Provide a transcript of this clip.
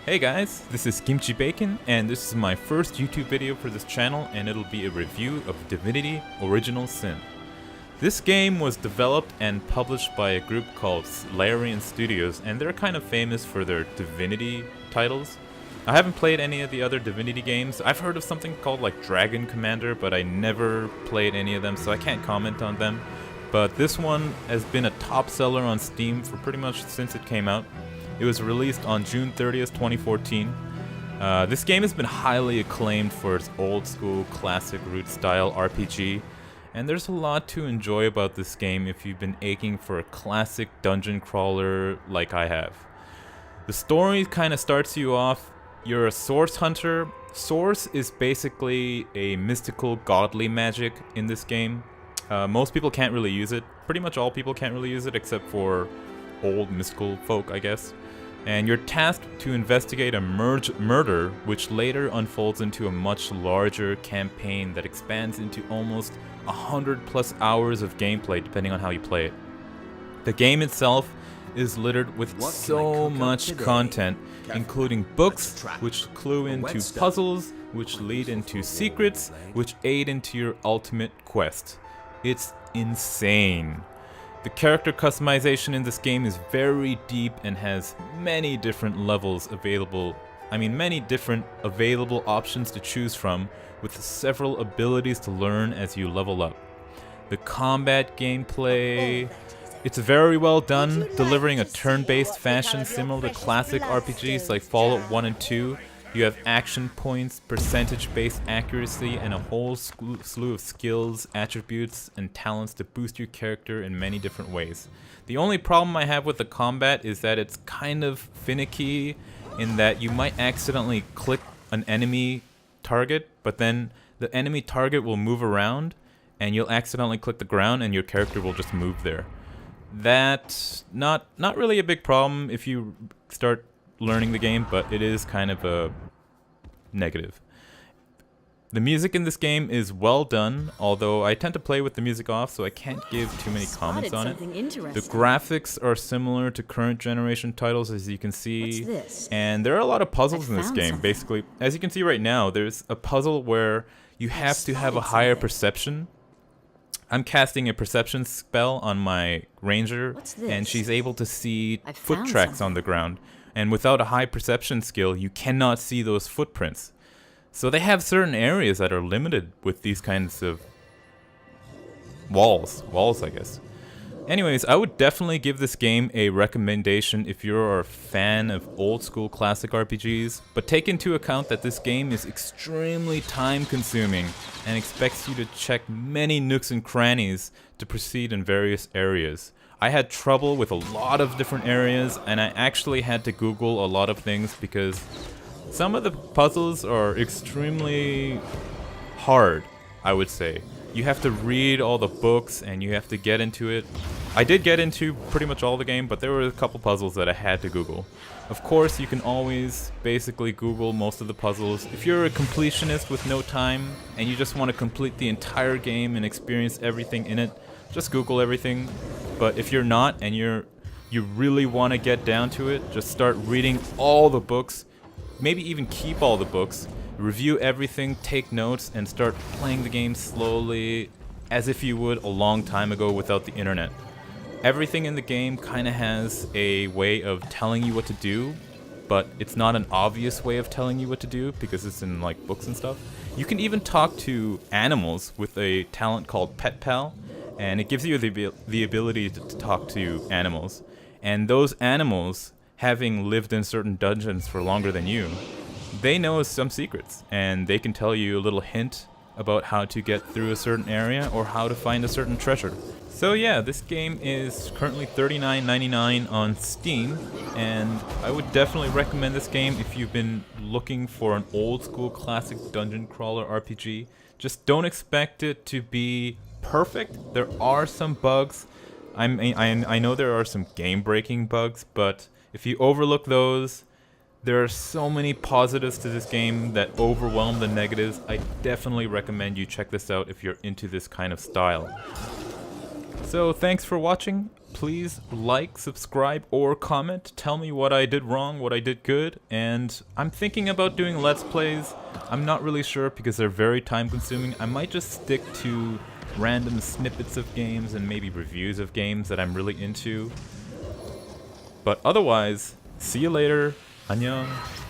Hey guys, this is KimchiBacon, and this is my first YouTube video for this channel, and it'll be a review of Divinity Original Sin. This game was developed and published by a group called Larian Studios, and they're kind of famous for their Divinity titles. I haven't played any of the other Divinity games. I've heard of something called like Dragon Commander, but I never played any of them, so I can't comment on them. But this one has been a top seller on Steam for pretty much since it came out. It was released on June 30th, 2014. This game has been highly acclaimed for its old school classic root style RPG, and there's a lot to enjoy about this game if you've been aching for a classic dungeon crawler like I have. The story kind of starts you off. You're a source hunter. Source is basically a mystical godly magic in this game. Most people can't really use it. Pretty much all people can't really use it except for old mystical folk, I guess. And you're tasked to investigate a murder which later unfolds into a much larger campaign that expands into almost 100+ hours of gameplay depending on how you play it. The game itself is littered with so much content, including books which clue into puzzles, which lead into secrets, which aid into your ultimate quest. It's insane. The character customization in this game is very deep and has many different levels available. Many different available options to choose from, with several abilities to learn as you level up. The combat gameplay, it's very well done, delivering a turn-based fashion similar to classic RPGs like Fallout 1 and 2. You have action points, percentage-based accuracy, and a whole slew of skills, attributes, and talents to boost your character in many different ways. The only problem I have with the combat is that it's kind of finicky in that you might accidentally click an enemy target, but then the enemy target will move around, and you'll accidentally click the ground, and your character will just move there. That's not really a big problem if you start learning the game, but it is kind of a negative. The music in this game is well done, although I tend to play with the music off, so I can't give too many comments on it. The graphics are similar to current generation titles, as you can see, and there are a lot of puzzles in this game. Basically, as you can see right now, there's a puzzle where you have to have a higher perception. I'm casting a perception spell on my ranger, and she's able to see foot tracks on the ground. And without a high perception skill, you cannot see those footprints. So they have certain areas that are limited with these kinds of walls, I guess. Anyways, I would definitely give this game a recommendation if you're a fan of old school classic RPGs, but take into account that this game is extremely time consuming and expects you to check many nooks and crannies to proceed in various areas. I had trouble with a lot of different areas, and I actually had to Google a lot of things because some of the puzzles are extremely hard, I would say. You have to read all the books and you have to get into it. I did get into pretty much all the game, but there were a couple puzzles that I had to Google. Of course, you can always basically Google most of the puzzles. If you're a completionist with no time and you just want to complete the entire game and experience everything in it, just Google everything. But if you're not and you really want to get down to it, just start reading all the books, maybe even keep all the books, review everything, take notes, and start playing the game slowly as if you would a long time ago without the internet. Everything in the game kind of has a way of telling you what to do, but it's not an obvious way of telling you what to do because it's in like books and stuff. You can even talk to animals with a talent called Pet Pal, and it gives you the ability to talk to animals. And those animals, having lived in certain dungeons for longer than you, they know some secrets, and they can tell you a little hint about how to get through a certain area or how to find a certain treasure. So yeah, this game is currently $39.99 on Steam, and I would definitely recommend this game if you've been looking for an old school classic dungeon crawler RPG. Just don't expect it to be perfect. There are some bugs. I know there are some game-breaking bugs, but if you overlook those, there are so many positives to this game that overwhelm the negatives. I definitely recommend you check this out if you're into this kind of style. So thanks for watching. Please like, subscribe, or comment. Tell me what I did wrong, what I did good, and I'm thinking about doing Let's Plays. I'm not really sure because they're very time consuming. I might just stick to random snippets of games and maybe reviews of games that I'm really into. But otherwise, see you later. 안녕.